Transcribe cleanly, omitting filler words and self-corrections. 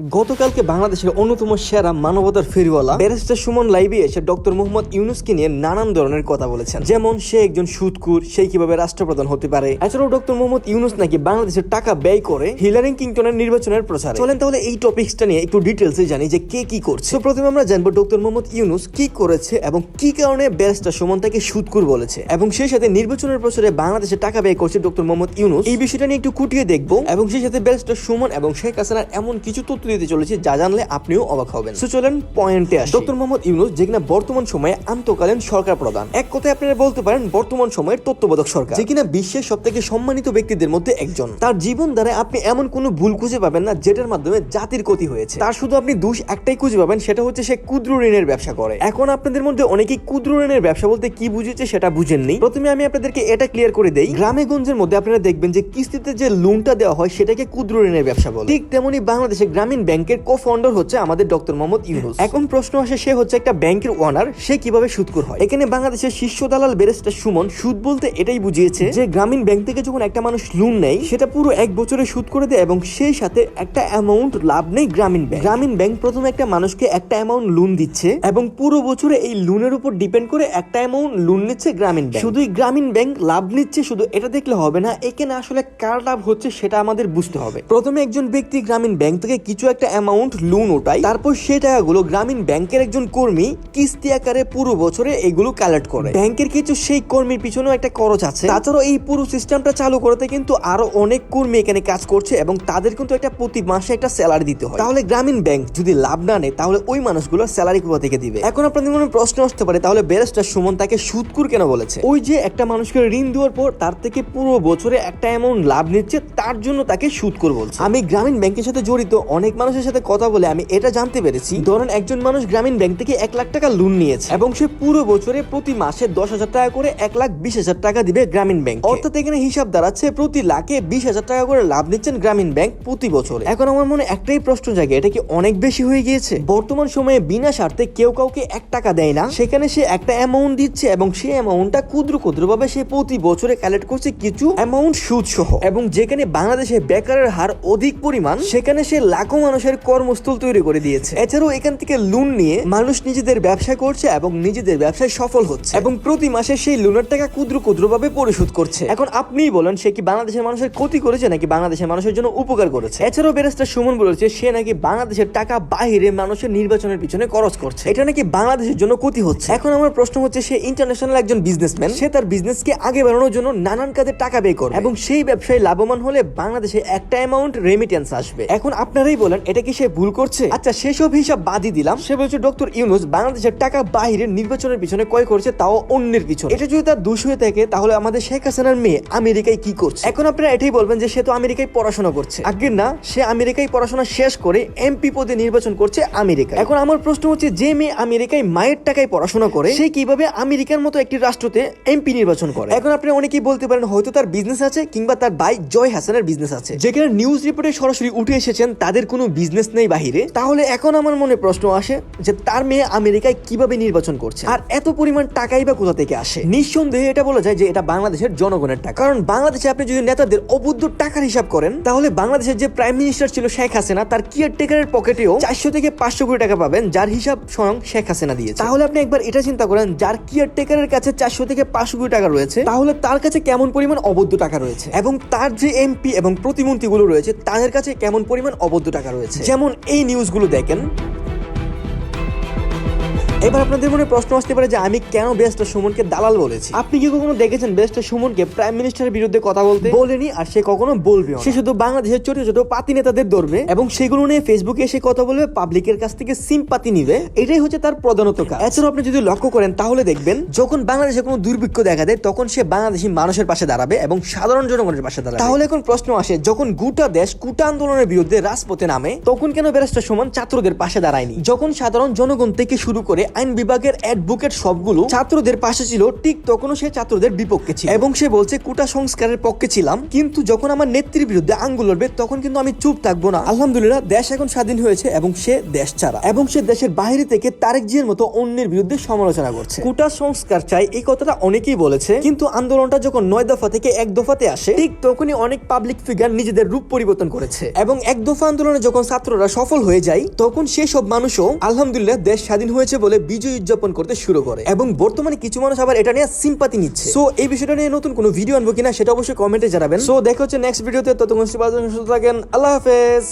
গতকালকে বাংলাদেশের অন্যতম সেরা মানবতার ফেরিওয়ালা ব্যারিস্টার সুমন লাইভে এসে ডক্টর মোহাম্মদ ইউনূসকে নিয়ে নানান ধরনের কথা বলেছেন। যেমন সে একজন সুদখোর, সে কিভাবে রাষ্ট্রপ্রধান হতে পারে। এছাড়াও ডক্টর মোহাম্মদ ইউনূস নাকি বাংলাদেশের টাকা ব্যয় করে হিলারি ক্লিনটনের নির্বাচনের প্রচারে। চলেন তাহলে এই টপিকসটা নিয়ে একটু ডিটেলসে জানি যে কে কি করছে। তো প্রথমে আমরা জানবো ডক্টর মোহাম্মদ ইউনূস কি করেছে এবং কি কারণে ব্যারিস্টার সুমন তাকে সুদখোর বলেছে, এবং সেই সাথে নির্বাচনের প্রচারে বাংলাদেশে টাকা ব্যয় করছে ডক্টর মোহাম্মদ ইউনূস। এই বিষয়টা নিয়ে একটু খুঁটিয়ে দেখবো, এবং সেই সাথে ব্যারিস্টার সুমন এবং শেখ হাসিনার এমন কিছু তথ্য দিতে চলেছে যা জানলে আপনিও অবাক হবেন। সো চলেন পয়েন্টে আসি। ডক্টর মোহাম্মদ ইউনূস যে কিনা বর্তমান সময়ে আন্তঃকালীন সরকার প্রধান, এক কথায় আপনারা বলতে পারেন বর্তমান সময়ের তত্ত্বাবধায়ক সরকার, যে কিনা বিশ্বের সবথেকে সম্মানিত ব্যক্তিদের মধ্যে একজন। তার জীবন দ্বারা আপনি এমন কোনো ভুল খুঁজে পাবেন না যেটার মাধ্যমে জাতির ক্ষতি হয়েছে। তার শুধু আপনি দোষ একটাই খুঁজে পাবেন, সেটা হচ্ছে সে ক্ষুদ্র ঋণের ব্যবসা করে। এখন আপনাদের মধ্যে অনেকেই ক্ষুদ্র ঋণের ব্যবসা বলতে কি বুঝেছে সেটা বুঝেননি। প্রথমে আমি আপনাদেরকে এটা ক্লিয়ার করে দেই, গ্রামে গঞ্জের মধ্যে আপনারা দেখবেন যে কিস্তিতে যে লোনটা দেওয়া হয় সেটাকে ক্ষুদ্র ঋণের ব্যবসা বলে। ঠিক তেমনি বাংলাদেশের গ্রামীণ ব্যাংকের কো-ফাউন্ডার হচ্ছে আমাদের ডক্টর মোহাম্মদ ইউনূস। এখন প্রশ্ন আসে, সে হচ্ছে একটা ব্যাংকের ওনার, সে কিভাবে সুদখোর হয়? এখানে বাংলাদেশের শীর্ষ দালাল ব্যারিস্টার সুমন সুদ বলতে এটাই বুঝিয়েছে যে গ্রামীণ ব্যাংক থেকে যখন একটা মানুষ লোন নেয় সেটা পুরো এক বছরে সুদ করে দেয়, এবং সেই সাথে একটা অ্যামাউন্ট লাভ নেই গ্রামীণ ব্যাংক। গ্রামীণ ব্যাংক প্রথমে একটা মানুষকে একটা অ্যামাউন্ট লোন দিচ্ছে, এবং পুরো বছরে এই লোনের উপর ডিপেন্ড করে একটা অ্যামাউন্ট লোন নিচ্ছে গ্রামীণ ব্যাংক। শুধুই গ্রামীণ ব্যাংক লাভ নিচ্ছে শুধু এটা দেখলে হবে না, এখানে আসলে কার লাভ হচ্ছে সেটা আমাদের বুঝতে হবে। প্রথমে একজন ব্যক্তি গ্রামীণ ব্যাংক থেকে কিছু একটা অ্যামাউন্ট লোন ওঠায়, তারপর সেই টাকাগুলো গ্রামীণ ব্যাংকের একজন কর্মী কিস্তি আকারে পুরো বছরে এগুলো কালেক্ট করে। ব্যাংকের কিছু সেই কর্মীর পিছনেও একটা খরচ আছে। তাছাড়াও এই পুরো সিস্টেমটা চালু করতে কিন্তু আরো অনেক কর্মী এখানে কাজ করছে, এবং তাদের কিন্তু একটা প্রতি মাসে একটা স্যালারি দিতে হয়। তাহলে গ্রামীণ ব্যাংক যদি লাভ না নেয় তাহলে ওই মানুষগুলো স্যালারি কোথা থেকে দিবে? এখন আপনাদের মনে প্রশ্ন আসতে পারে, তাহলে ব্যারিস্টার সুমন তাকে সুদখোর কেন বলেছে? ওই যে একটা মানুষকে ঋণ দেওয়ার পর তার থেকে পুরো বছরে একটা অ্যামাউন্ট লাভ নিচ্ছে, তার জন্য তাকে সুদখোর বলছে। আমি গ্রামীণ ব্যাংকের সাথে জড়িত অনেক মানুষের সাথে কথা বলে আমি এটা জানতে পেরেছি, ধরেন একজন মানুষ গ্রামীণ ব্যাংক থেকে 1 লাখ টাকা লোন নিয়েছে, এবং সে পুরো বছরে প্রতি মাসে 10,000 টাকা করে 1,20,000 টাকা দিবে গ্রামীণ ব্যাংক। অর্থাৎ এখানে হিসাব দাঁড়াচ্ছে প্রতি লাখে 20,000 টাকা করে লাভ নিচ্ছেন গ্রামীণ ব্যাংক প্রতি বছরে। এখন আমার মনে একটাই প্রশ্ন জাগে, এটা কি অনেক বেশি হয়ে গিয়েছে? বর্তমান সময়ে বিনা স্বার্থে কেউ কাউকে 1 টাকা দেয় না, সেখানে সে একটা অ্যামাউন্ট দিচ্ছে, এবং সেই অ্যামাউন্টটা ক্ষুদ্র ক্ষুদ্র ভাবে সে প্রতি বছরে কালেক্ট করছে কিছু অ্যামাউন্ট সুদ সহ। এবং যেখানে বাংলাদেশে বেকারের হার অধিক পরিমাণ, সেখানে সে লাখো মানুষের কর্মস্থল তৈরি করে দিয়েছে। এছাড়াও এখান থেকে লোন নিয়ে মানুষ নিজেদের ব্যবসা করছে এবং নিজেদের ব্যবসায় সফল হচ্ছে, এবং প্রতি মাসে সেই লোনের টাকা ক্ষুদ্র ক্ষুদ্র ভাবে পরিশোধ করছে। এখন আপনিই বলেন, সে কি বাংলাদেশের মানুষের ক্ষতি করেছে নাকি বাংলাদেশের মানুষের জন্য উপকার করেছে? এছাড়াও ব্যারিস্টার সুমন বলেছে সে নাকি বাংলাদেশের টাকা বাইরে মানুষের নির্বাচনের পিছনে খরচ করছে, এটা নাকি বাংলাদেশের জন্য ক্ষতি হচ্ছে। এখন আমার প্রশ্ন হচ্ছে, সে ইন্টারন্যাশনাল একজন বিজনেসম্যান, সে তার বিজনেসকে আগে বাড়ানোর জন্য নানান কাজে টাকা ব্যয় করে, এবং সেই ব্যবসায় লাভবান হলে বাংলাদেশে একটা অ্যামাউন্ট রেমিটেন্স আসবে। এখন আপনারাই বলেন, এটা কি সে ভুল করছে? আচ্ছা, সেসব হিসাব বাদই দিলাম, সে বলছে ডক্টর ইউনূস বাংলাদেশের টাকা বাইরে নির্বাচনের পিছনে ক্রয় করছে, তাও অন্যের পিছনে। এটা যদি তার দোষ হয়ে থাকে তাহলে আমাদের শেখ হাসিনার মেয়ে আমেরিকায় কি করছে? এখন আপনারা এটাই বলবেন যে সে তো আমেরিকায় পড়াশোনা করছে। আগে না, সে আমেরিকায় পড়াশোনা শেষ করে এমপি পদে নির্বাচন করছে আমেরিকা। এখন আমার প্রশ্ন হচ্ছে, যে মেয়ে আমেরিকায় মায়ের টাকায় পড়াশোনা করে, সে কিভাবে আমেরিকার মতো একটি রাষ্ট্রতে এমপি নির্বাচন করে? এখন আপনি অনেকেই বলতে পারেন হয়তো তার বিজনেস আছে, কিংবা তার ভাই জয় হাসানের বিজনেস আছে, যেখানে নিউজ রিপোর্টে সরাসরি উঠে এসেছেন তাদের কোনো বিজনেস নেই বাহিরে। তাহলে এখন আমার মনে প্রশ্ন আসে যে তার মেয়ে আমেরিকায় কিভাবে নির্বাচন করছে, আর এত পরিমাণ টাকাই বা কোথা থেকে আসে? নিঃসন্দেহে এটা বলা যায় যে এটা বাংলাদেশের জনগণের টাকা। কারণ বাংলাদেশে আপনি যদি নেতাদের অবৈধ টাকার হিসাব করেন, তাহলে বাংলাদেশের যে প্রাইম মিনিস্টার ছিল শেখ হাসিনা, তার কেয়ারটেকারের পকেটেও 400 থেকে 500 কোটি টাকা পাবেন, যার হিসাব স্বয়ং শেখ হাসিনা দিয়েছে। তাহলে আপনি একবার এটা চিন্তা করেন, যার কেয়ারটেকারের কাছে 400 থেকে 500 কোটি টাকা রয়েছে, তাহলে তার কাছে কেমন পরিমাণ অবৈধ টাকা রয়েছে, এবং তার যে এমপি এবং প্রতিমন্ত্রীগুলো রয়েছে তাদের কাছে কেমন পরিমাণ অবৈধ টাকা রয়েছে। যেমন এই নিউজগুলো দেখেন। এবার আপনাদের মনে প্রশ্ন আসতে পারে যে আমি কেন ব্যারিস্টার সুমনকে দালাল বলেছি। আপনি কি কখনো দেখেছেন ব্যারিস্টার সুমনকে প্রাইম মিনিস্টারের বিরুদ্ধে কথা বলতে? বলেনি, আর সে কখনো বলবেও না। সে শুধু বাংলাদেশের ছোট ছোট পাতি নেতাদের ধরবে এবং সেগুলো নিয়ে ফেসবুকে এসে কথা বলবে, পাবলিকের কাছ থেকে সিম্পাতি নিবে, এটাই হচ্ছে তার প্রধানত কাজ। এছাড়াও আপনি যদি লক্ষ্য করেন তাহলে দেখবেন, যখন বাংলাদেশে কোনো দুর্ভিক্ষ দেখা দেয় তখন সে বাংলাদেশি মানুষের পাশে দাঁড়াবে এবং সাধারণ জনগণের পাশে দাঁড়াবে। তাহলে এখন প্রশ্ন আসে, যখন গোটা দেশ কোটা আন্দোলনের বিরুদ্ধে রাজপথে নামে তখন কেন ব্যারিস্টার সুমন ছাত্রদের পাশে দাঁড়ায়নি? যখন সাধারণ জনগণ থেকে শুরু করে আইন বিভাগের অ্যাডভোকেট সবগুলো ছাত্রদের পাশে ছিল, ঠিক তখনও সে ছাত্রদের বিপক্ষে ছিল এবং সে বলছে কোটা সংস্কারের পক্ষে ছিলাম, কিন্তু যখন আমার নেত্রীর বিরুদ্ধে আঙ্গুল উঠবে তখন কিন্তু আমি চুপ থাকবো না। আলহামদুলিল্লাহ দেশ এখন স্বাধীন হয়েছে এবং সে দেশ ছাড়া, এবং সে দেশের বাইরে থেকে তারেক জিয়ার মতো অন্যের বিরুদ্ধে সমালোচনা করছে। কোটা সংস্কার চাই এই কথাটা অনেকেই বলেছে, কিন্তু আন্দোলনটা যখন 9 দফা থেকে 1 দফাতে আসে ঠিক তখনই অনেক পাবলিক ফিগার নিজেদের রূপ পরিবর্তন করেছে, এবং 1 দফা আন্দোলনে যখন ছাত্ররা সফল হয়ে যায় তখন সেসব মানুষও আলহামদুলিল্লাহ দেশ স্বাধীন হয়েছে বলে বিজয় উদযাপন করতে শুরু করে, এবং বর্তমানে কিছু মানুষ আবার এটা নিয়ে সিম্পাথি নিচ্ছে। সো এই বিষয়টা নিয়ে নতুন কোনো ভিডিও আনবো কিনা সেটা অবশ্যই কমেন্টে জানাবেন। সো দেখা হচ্ছে নেক্সট ভিডিওতে, ততক্ষণ সুস্থ থাকেন, আল্লাহ হাফেজ।